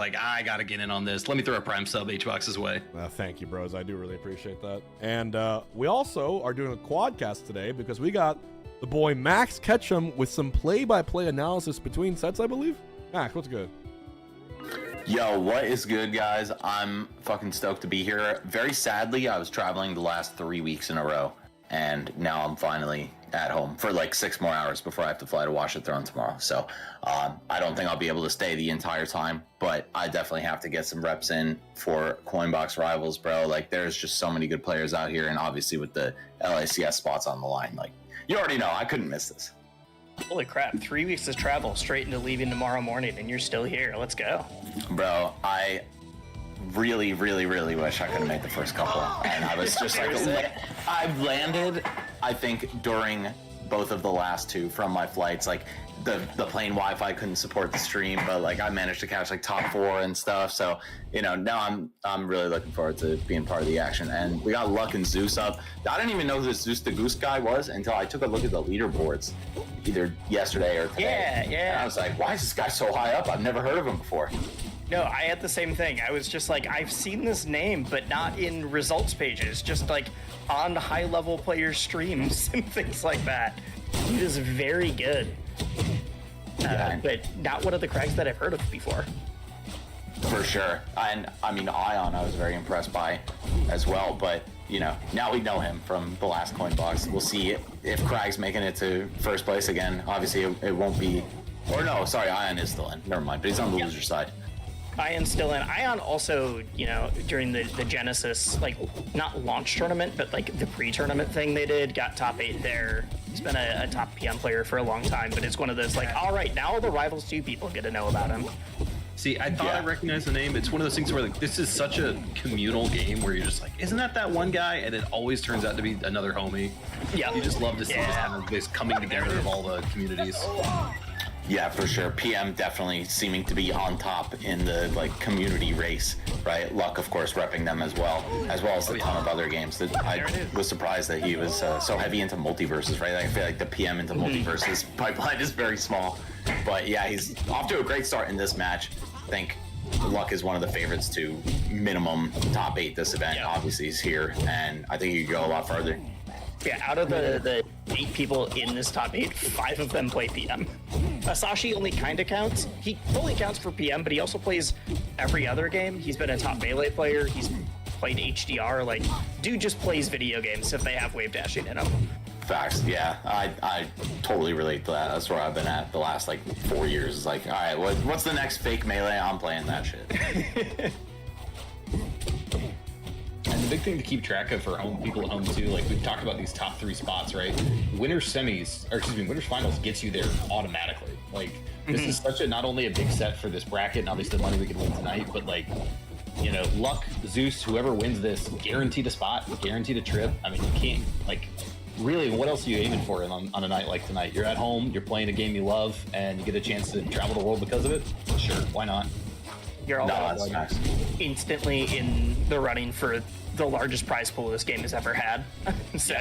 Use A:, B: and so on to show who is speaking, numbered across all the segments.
A: like, I gotta get in on this. Let me throw a Prime sub HBox's way.
B: Thank you, bros. I do really appreciate that. And we also are doing a quadcast today because we got the boy Max Ketchum with some play-by-play analysis between sets, I believe. Max, what's good?
C: Yo, what is good, guys? I'm fucking stoked to be here. Very sadly, I was traveling the last 3 weeks in a row, and now I'm finally at home for like 6 more hours before I have to fly to Watch the Throne tomorrow. So I don't think I'll be able to stay the entire time, but I definitely have to get some reps in for Coinbox Rivals, bro. Like, there's just so many good players out here, and obviously with the LACS spots on the line, like, you already know, I couldn't miss this.
D: Holy crap, 3 weeks of travel straight into leaving tomorrow morning, and you're still here. Let's go.
C: Bro, I really, really, really wish I could have made the first couple. And I was just like, I've landed, I think, during both of the last two from my flights. Like, the plane Wi-Fi couldn't support the stream, but like I managed to catch like top 4 and stuff. So, you know, now I'm really looking forward to being part of the action. And we got Luck and Zeus up. I didn't even know who this ZeusDahGoose guy was until I took a look at the leaderboards either yesterday or today.
D: Yeah.
C: And I was like, why is this guy so high up? I've never heard of him before.
D: No, I had the same thing. I was just like, I've seen this name, but not in results pages, just like on high-level player streams and things like that. He is very good. But not one of the Kraggs that I've heard of before.
C: For sure. And I mean, Ion, I was very impressed by as well. But, you know, now we know him from the last Coinbox. We'll see if Kragg's making it to first place again. Obviously, it won't be. Or no, sorry, Ion is still in. Never mind. But he's on the loser side.
D: Ion's still in. Ion also, you know, during the Genesis, like, not launch tournament, but like the pre-tournament thing they did, got top 8 there. He's been a top PM player for a long time, but it's one of those like, all right, now the Rivals 2 people get to know about him.
A: See, I thought I recognized the name. It's one of those things where like this is such a communal game where you're just like, isn't that one guy? And it always turns out to be another homie.
D: Yeah.
A: You just love to see this coming together of all the communities.
C: Yeah, for sure. PM definitely seeming to be on top in the like community race, right? Luck, of course, repping them as well as a ton of other games. That I was surprised that he was so heavy into multiverses, right? Like, I feel like the PM into multiverses pipeline is very small, but yeah, he's off to a great start in this match. I think Luck is one of the favorites to minimum top 8 this event. Yeah. Obviously, he's here, and I think he could go a lot further.
D: Yeah, out of the 8 people in this top 8, 5 of them play PM. Asashi only kind of counts. He fully counts for PM, but he also plays every other game. He's been a top melee player. He's played HDR. Like, dude just plays video games if they have wave dashing in them.
C: Facts, yeah. I totally relate to that. That's where I've been at the last like 4 years. It's like, all right, what's the next fake melee? I'm playing that shit.
A: And the big thing to keep track of for people at home too, like we've talked about these top 3 spots, right? Winners finals gets you there automatically. Like, this is such not only a big set for this bracket and obviously the money we can win tonight, but like, you know, Luck, Zeus, whoever wins this, guaranteed a spot, guaranteed a trip. I mean, you can't, like, really, what else are you aiming for on a night like tonight? You're at home, you're playing a game you love, and you get a chance to travel the world because of it? Sure, why not?
D: You're also instantly in the running for the largest prize pool this game has ever had. So,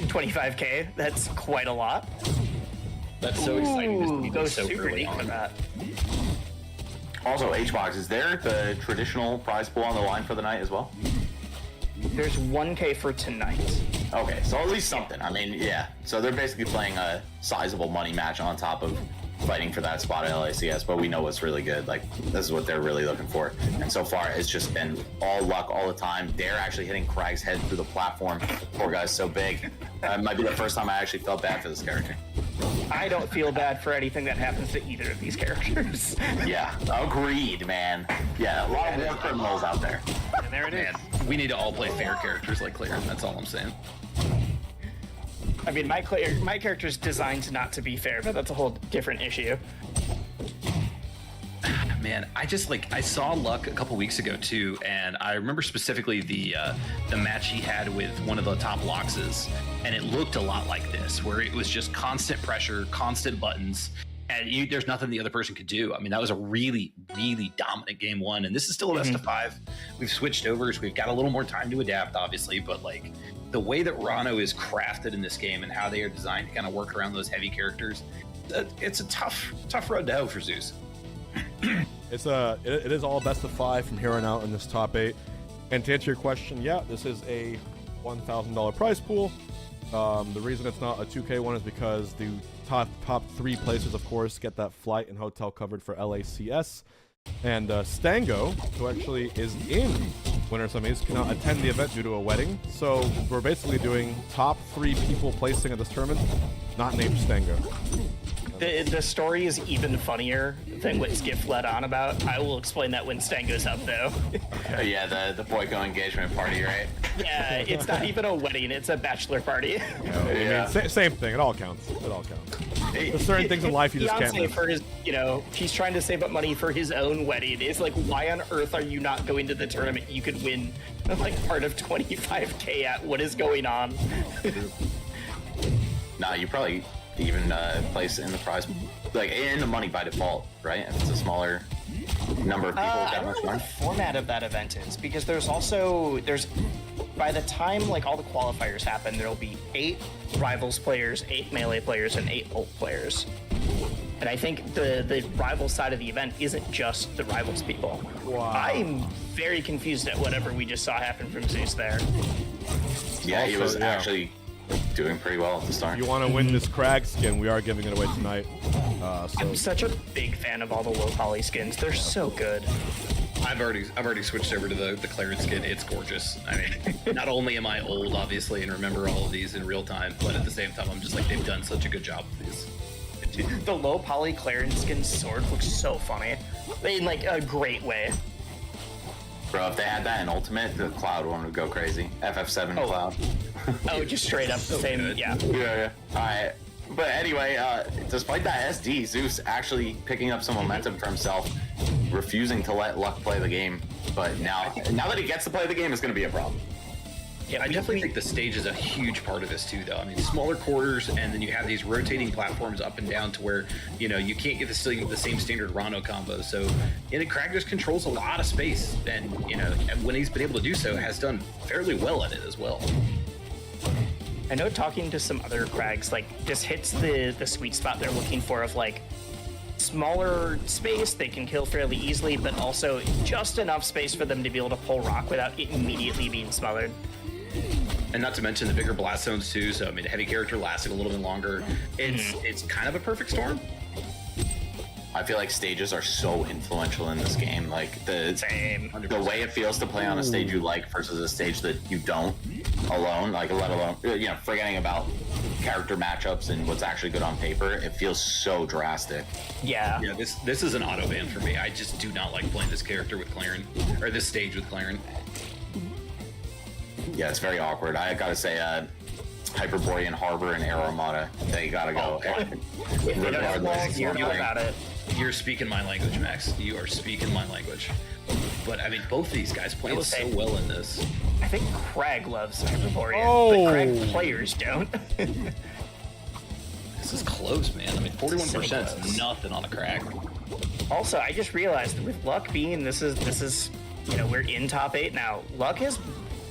D: 25K, that's quite a lot.
A: That's so exciting to
D: go
A: so
D: super deep for that.
C: Also, HBox, is there the traditional prize pool on the line for the night as well?
D: There's 1K for tonight.
C: Okay, so at least something. I mean, yeah. So they're basically playing a sizable money match on top of fighting for that spot at LACS, but we know what's really good. Like, this is what they're really looking for. And so far, it's just been all luck all the time. They're actually hitting Kragg's head through the platform. Poor guy's so big. It might be the first time I actually felt bad for this character.
D: I don't feel bad for anything that happens to either of these characters.
C: Yeah, agreed, man. Yeah, a lot of war criminals out there.
D: And there it is.
A: Man, we need to all play fair characters like Claire. That's all I'm saying.
D: I mean, my character's designed not to be fair, but that's a whole different issue.
A: Man, I saw Luck a couple weeks ago too, and I remember specifically the match he had with one of the top Loxes, and it looked a lot like this, where it was just constant pressure, constant buttons, and there's nothing the other person could do. I mean, that was a really, really dominant game one, and this is still a best of 5. We've switched over, so we've got a little more time to adapt, obviously, but like the way that Ranno is crafted in this game and how they are designed to kind of work around those heavy characters, it's a tough road to hoe for Zeus.
B: it is all best of 5 from here on out in this top 8. And to answer your question, yeah, this is a $1,000 prize pool. The reason it's not a 2K one is because the top 3 places, of course, get that flight and hotel covered for LACS. And Stango, who actually is in Winter Semis, cannot attend the event due to a wedding. So we're basically doing top 3 people placing at this tournament, not named Stango.
D: The story is even funnier than what Skiff led on about. I will explain that when Stan goes up, though.
C: Yeah, the Boyko engagement party, right?
D: Yeah, it's not even a wedding; it's a bachelor party.
B: I mean, same thing. It all counts. It all counts. There's certain things in life you just can't
D: Beyonce
B: do.
D: for his, he's trying to save up money for his own wedding. It's like, why on earth are you not going to the tournament? You could win like part of 25K at. What is going on?
C: Nah, you probably even place in the prize, like in the money by default, right? If it's a smaller number of people,
D: I
C: that
D: don't
C: much
D: know what
C: more.
D: the format of that event is, because there's by the time like all the qualifiers happen, there'll be 8 rivals players, 8 melee players, and 8 ult players. And I think the rivals side of the event isn't just the rivals people.
B: Wow.
D: I'm very confused at whatever we just saw happen from Zeus there.
C: Yeah, he
B: Also,
C: was
B: yeah.
C: actually doing pretty well at the start.
B: If you want to win this Kragg skin, we are giving it away tonight. So
D: I'm such a big fan of all the low poly skins. They're so good.
A: I've already switched over to the Clarence skin. It's gorgeous. I mean, not only am I old, obviously, and remember all of these in real time, but at the same time, I'm just like, they've done such a good job with these.
D: The low poly Clarence skin sword looks so funny. In like a great way.
C: Bro, if they had that in Ultimate, the Cloud one would go crazy. FF7 Cloud.
D: Oh, just straight up the same.
A: good.
D: Yeah.
C: Yeah. Alright. But anyway, despite that SD, Zeus actually picking up some momentum for himself, refusing to let Luck play the game. But now that he gets to play the game, it's going to be a problem.
A: Yeah, I definitely think the stage is a huge part of this too, though. I mean, smaller quarters, and then you have these rotating platforms up and down to where, you can't get the same standard Ranno combo. So, Kragg just controls a lot of space, and, and when he's been able to do so, has done fairly well at it as well.
D: I know talking to some other Kraggs, like, this hits the sweet spot they're looking for of, like, smaller space, they can kill fairly easily, but also just enough space for them to be able to pull rock without it immediately being smothered.
A: And not to mention the bigger blast zones too, so I mean, the heavy character lasting a little bit longer. It's kind of a perfect storm.
C: I feel like stages are so influential in this game. Like the way it feels to play on a stage you like versus a stage that you don't alone, like let alone forgetting about character matchups and what's actually good on paper, it feels so drastic.
D: Yeah.
A: Yeah, this is an auto ban for me. I just do not like playing this character with Claren, or this stage with Claren.
C: Yeah, it's very awkward. I gotta say, Hyperborean Harbor and Air Armada, they gotta go.
D: If they don't have walls, you know about it.
A: You're speaking my language, Max. You are speaking my language. But I mean, both of these guys playing so well in this.
D: I think Kragg loves Hyperborean,
B: Oh.
D: but Kragg players don't.
A: This is close, man. I mean, 41%
D: So
A: is nothing on a Kragg.
D: Also, I just realized with Luck being this is we're in top 8 now. Luck is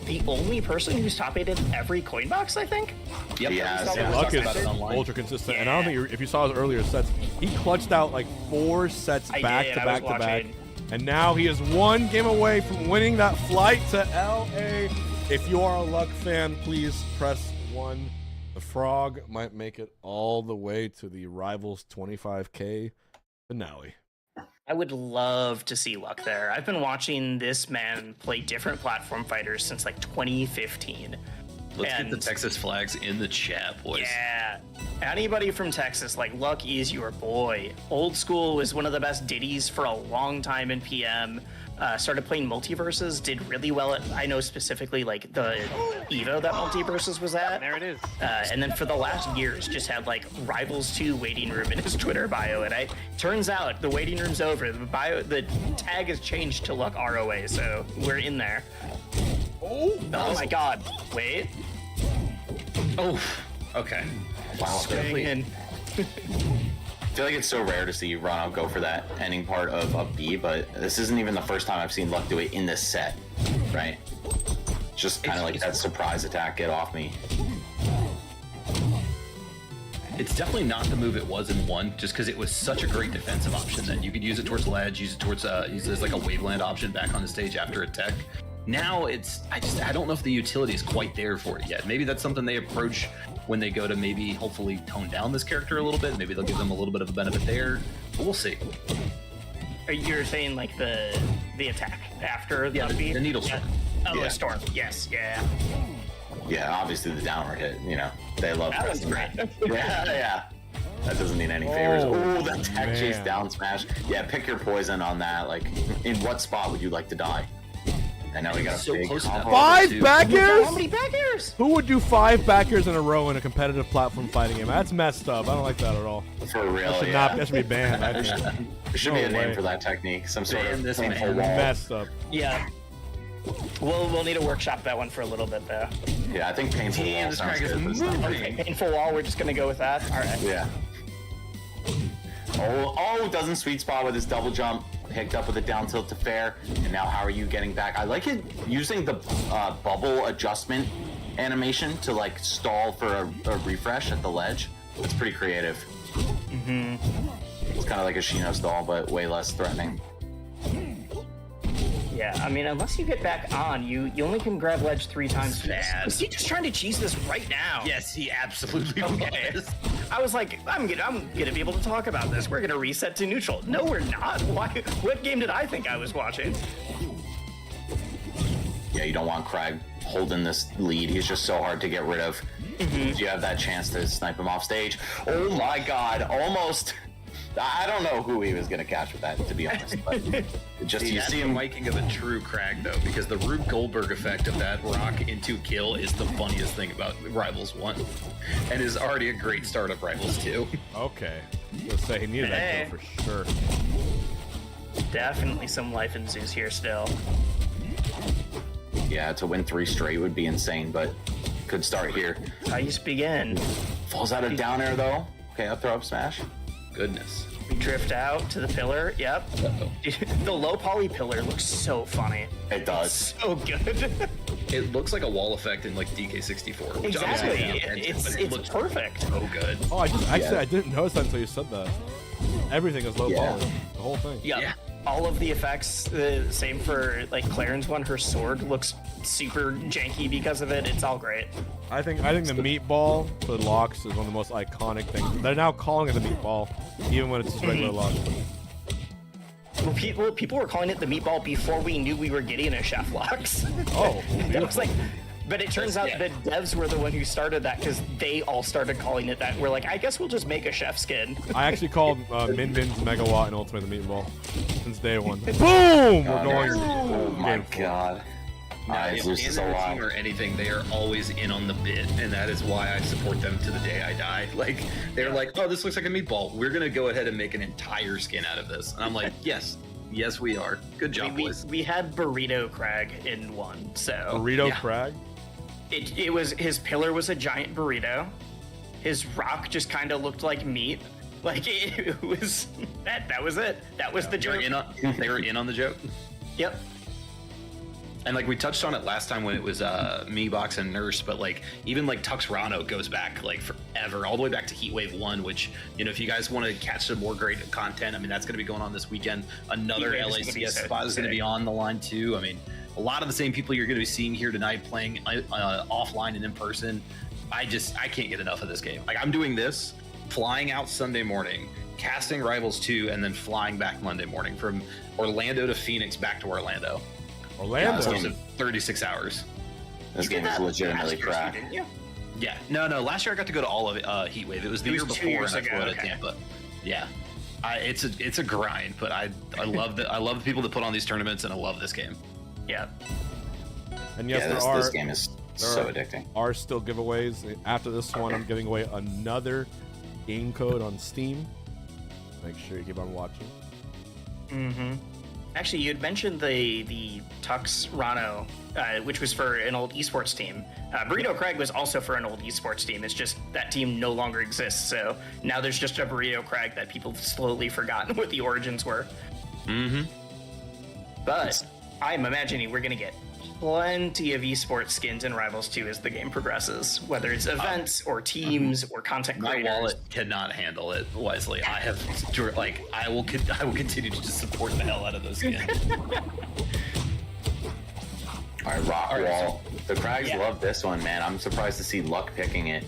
D: the only person who's top 8 in every Coinbox, I think.
A: Yep.
C: Yeah,
A: Yeah,
B: Luck
A: talked about it
B: is
A: online.
B: ultra consistent, and I don't think if you saw his earlier sets, he clutched out like 4 sets
D: I
B: back
D: did,
B: to
D: I
B: back
D: was
B: to back,
D: watching.
B: and now he is 1 game away from winning that flight to LA. If you are a Luck fan, please press 1. The Frog might make it all the way to the Rivals 25K finale.
D: I would love to see Luck there. I've been watching this man play different platform fighters since like 2015.
A: Let's
D: And-
A: get the Texas flags in the chat, boys.
D: Yeah. Anybody from Texas, like, Luck is your boy. Old School was one of the best ditties for a long time in PM. Started playing Multiverses, did really well at, I know specifically, like, the Evo that Multiverses was at.
E: There it is.
D: And then for the last years, just had, like, Rivals 2 waiting room in his Twitter bio. And turns out the waiting room's over. The tag has changed to Luck ROA, so we're in there. Oh my god. Wait.
A: Oh, okay.
C: Wow.
D: And
C: I feel like it's so rare to see Ranno go for that ending part of a B, but this isn't even the first time I've seen Luck do it in this set, right? Just kind of like that surprise attack, get off me.
A: It's definitely not the move it was in 1, just because it was such a great defensive option that you could use it towards ledge, use it towards use it as like a waveland option back on the stage after a tech. Now I don't know if the utility is quite there for it yet. Maybe that's something they approach when they go to maybe hopefully tone down this character a little bit. Maybe they'll give them a little bit of a benefit there, but we'll see.
D: You're saying like the attack after the
A: the needle storm.
D: Oh, the storm. Yes, yeah.
C: Yeah, obviously the downward hit, they love
D: That was
C: pressing
D: great.
C: that. Yeah. That doesn't need any favors.
B: Oh,
C: Oh, that tech
B: man.
C: chase down smash. Yeah, pick your poison on that. Like, in what spot would you like to die? I know we got a
A: So
C: big
A: close to that.
C: combo.
B: 5
A: Two.
B: back
D: How
B: airs?
D: many back airs?
B: Who would do 5 back airs in a row in a competitive platform fighting game? That's messed up. I don't like that at all.
C: For real,
B: That should,
C: yeah.
B: that should be banned. I think.
C: There should
B: No
C: be a name
B: way.
C: for that technique. Some sort
A: Ban
C: of
A: this
C: painful
A: man.
C: wall.
B: Messed up.
D: Yeah. We'll need to workshop that one for a little bit though.
C: Yeah, I think painful
A: Damn,
C: wall
A: this
C: sounds
A: Kragg is
C: good. This time.
A: moving.
D: Okay, painful wall. We're just gonna go with that. All right.
C: Yeah. Oh, doesn't sweet spot with his double jump. Picked up with a down tilt to fair. And now how are you getting back? I like it using the bubble adjustment animation to like stall for a refresh at the ledge. That's pretty creative. It's kind of like a Shino stall, but way less threatening.
D: Yeah, I mean, unless you get back on, you only can grab ledge 3 times.
A: Sad.
D: Is he just trying to cheese this right now?
A: Yes, he absolutely
D: Okay.
A: was.
D: I was like, I'm gonna be able to talk about this. We're gonna reset to neutral. No, we're not. Why? What game did I think I was watching?
C: Yeah, you don't want Kragg holding this lead. He's just so hard to get rid of. You have that chance to snipe him off stage. Oh my god, almost. I don't know who he was going to catch with that, to be honest. But just
A: See,
C: you
A: that's
C: see
A: the
C: him.
A: miking of a true Kragg, though, because the Rube Goldberg effect of that rock into kill is the funniest thing about Rivals 1, and is already a great start of Rivals 2.
B: Okay. Let's say he needed that kill for sure.
D: Definitely some life in Zeus here still.
C: Yeah, to win 3 straight would be insane, but could start here.
D: How you begin?
C: Falls out of down air though. Okay, up throw up smash.
A: Goodness.
D: We drift out to the pillar. Yep.
A: Uh-oh.
D: The low poly pillar looks so funny.
C: It does.
D: So good.
A: It looks like a wall effect in like DK64. Which
D: Exactly.
A: obviously is intense,
D: It's
A: but it looks
D: perfect.
A: so good.
B: Oh, I didn't notice that until you said that. Everything is low
C: Yeah.
B: poly. The whole thing.
D: Yep.
A: Yeah.
D: All of the effects, the same for like Claren's one. Her sword looks super janky because of it. It's all great.
B: I think the meatball for locks is one of the most iconic things. They're now calling it the meatball, even when it's just regular locks.
D: Well, people were calling it the meatball before we knew we were getting a chef locks.
B: Oh,
D: That was like, but it turns out
A: Yeah.
D: the devs were the one who started that because they all started calling it that. We're like, I guess we'll just make a chef skin.
B: I actually called Min Min's Megawatt and Ultimate the meatball since day one. Boom! We're going.
C: Oh my
B: game 4.
C: god.
A: If
C: Zeus
A: in
C: is
A: their
C: alive.
A: team or anything, they are always in on the bid, and that is why I support them to the day I die. Like, they're like, oh, this looks like a meatball. We're going to go ahead and make an entire skin out of this. And I'm like, yes, we are. Good job, boys.
D: We had Burrito Kragg in one, so
B: Burrito
A: Yeah.
B: Kragg.
D: it was his pillar was a giant burrito. His rock just kind of looked like meat. Like it was that was it. That was the joke.
A: They were in on the joke.
D: Yep.
A: And like we touched on it last time when it was me, Box, and Nurse, but like even like Tux Ranno goes back like forever, all the way back to Heatwave 1, which, you know, if you guys want to catch some more great content, I mean, that's going to be going on this weekend. Another
D: Heatwave is gonna be
A: LACS
D: so
A: spot is going to be
D: sick.
A: on the line too. I mean, a lot of the same people you're going to be seeing here tonight playing offline and in person. I can't get enough of this game. Like, I'm doing this, flying out Sunday morning, casting Rivals 2, and then flying back Monday morning from Orlando to Phoenix back to Orlando.
B: Orlando.
A: This was 36 hours.
C: This
D: You
C: game
D: did
C: is
D: that
C: legitimately
D: last year,
C: cracked.
D: didn't you?
A: Yeah, no. Last year I got to go to all of it, Heatwave. It was the
D: It
A: year
D: was 2
A: before,
D: years
A: and I flew
D: ago,
A: out of
D: okay.
A: Tampa. Yeah, it's a grind, but I love I love the people that put on these tournaments, and I love this game.
D: Yeah.
B: And yes,
C: Yeah,
B: there
C: this
B: are
C: game is
B: there
C: so
B: are-
C: addicting.
B: are still giveaways. After this one, I'm giving away another game code on Steam. Make sure you keep on watching.
D: Mm-hmm. Actually, you had mentioned the Tux Ranno, which was for an old esports team. Burrito Kragg was also for an old esports team. It's just that team no longer exists. So now there's just a Burrito Kragg that people have slowly forgotten what the origins were.
A: Mm-hmm.
D: But I'm imagining we're gonna get plenty of esports skins in Rivals 2 as the game progresses, whether it's events or teams or content
A: My
D: creators.
A: wallet cannot handle it wisely. I will continue to just support the hell out of those skins.
C: All right, Rock
A: All right,
C: Wall. The Kraggs
D: Yeah.
C: love this one, man. I'm surprised to see Luck picking it.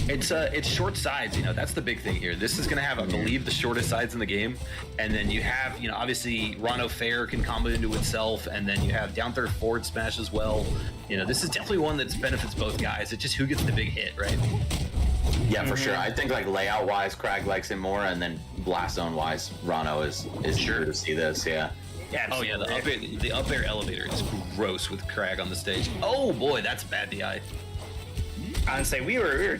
A: It's short sides, that's the big thing here. This is gonna have, I believe, the shortest sides in the game, and then you have, obviously Ranno Fair can combo into itself, and then you have down third forward smash as well. This is definitely one that benefits both guys. It's just who gets the big hit, right?
C: Yeah, for sure. I think like layout wise, Kragg likes it more, and then blast zone wise, Ranno is sure to see this. Yeah.
D: Yeah,
A: Oh yeah,
D: absolutely.
A: the up air elevator is gross with Kragg on the stage. Oh boy, that's bad DI.
D: Honestly, we were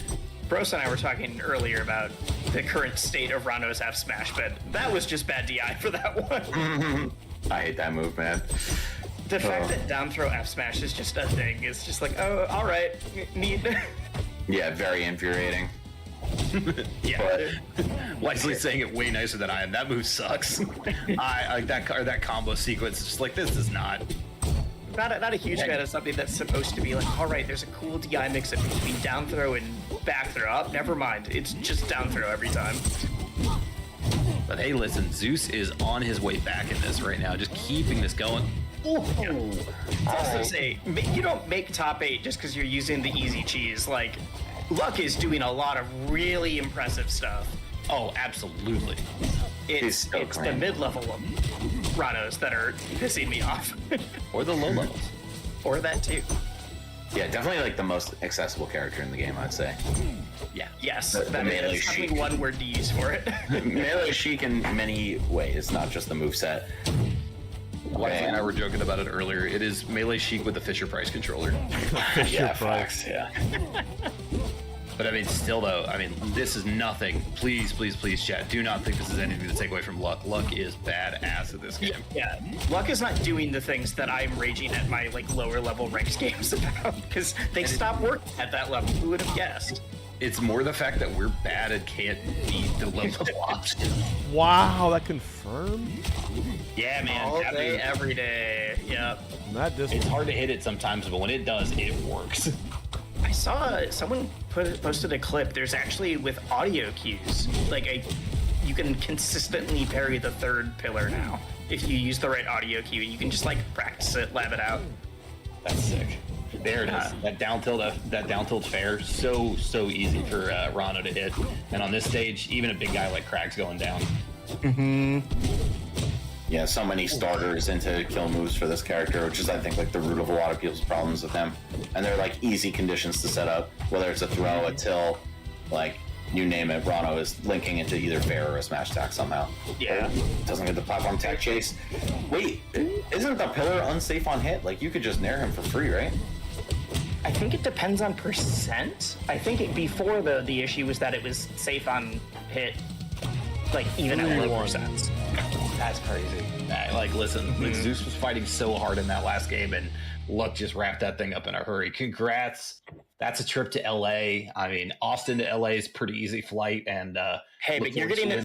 D: Bros and I were talking earlier about the current state of Ranno's F smash, but that was just bad DI for that one.
C: I hate that move, man.
D: The fact that down throw F smash is just a thing is just like, oh, all right, neat.
C: Yeah, very infuriating.
D: Yeah.
A: Wisely saying it way nicer than I am. That move sucks. that combo sequence is just like, this is not.
D: Not a huge fan of something that's supposed to be like, all right, there's a cool DI mix up between down throw and back throw. Oh, never mind. It's just down throw every time.
A: But hey, listen, Zeus is on his way back in this right now, just keeping this going.
D: Also say, you don't make top 8 just because you're using the easy cheese. Like, Luck is doing a lot of really impressive stuff.
A: Oh, absolutely.
D: It's
C: so
D: the
C: crazy.
D: mid-level of Rannos that are pissing me off.
A: Or the low levels.
D: Or that too.
C: Yeah, definitely like the most accessible character in the game, I'd say.
A: Yeah.
D: Yes,
C: The
D: that
C: melee
D: is definitely
C: chic.
D: one word to use for it.
C: Melee chic in many ways, not just the moveset.
A: Wisely and I were joking about it earlier. It is melee chic with the Fisher Price controller.
C: Yeah, facts, yeah.
A: But I mean, still though, this is nothing. Please, please, please, chat. Do not think this is anything to take away from Luck. Luck is badass at this game.
D: Yeah, Luck is not doing the things that I'm raging at my lower level ranked games about because they stop working at that level. Who would have guessed?
A: It's more the fact that we're bad and can't beat the low level option.
B: Wow, that confirmed?
A: Yeah, man.
D: All day, every day. Yep.
B: That
A: It's
B: distance.
A: hard to hit it sometimes, but when it does, it works.
D: I saw someone posted a clip. There's actually with audio cues, you can consistently parry the third pillar now if you use the right audio cue. You can just practice it, lab it out.
A: That's sick. There it is. That down tilt fair, so easy for Ranno to hit. And on this stage, even a big guy like Kragg's going down.
C: Yeah, so many starters into kill moves for this character, which is, I think, the root of a lot of people's problems with him. And they're, easy conditions to set up, whether it's a throw, a tilt, you name it, Ranno is linking into either fair or a smash attack somehow.
D: Yeah.
C: Doesn't get the platform tech chase. Wait, isn't the pillar unsafe on hit? You could just nair him for free, right?
D: I think it depends on percent. I think before the issue was that it was safe on hit, even at low percents.
A: That's crazy. Listen, Zeus was fighting so hard in that last game, and Luck just wrapped that thing up in a hurry. Congrats. That's a trip to LA. Austin to LA is pretty easy flight, and
D: Hey,
A: look
D: but you're
A: forward to
D: getting
A: it.
D: it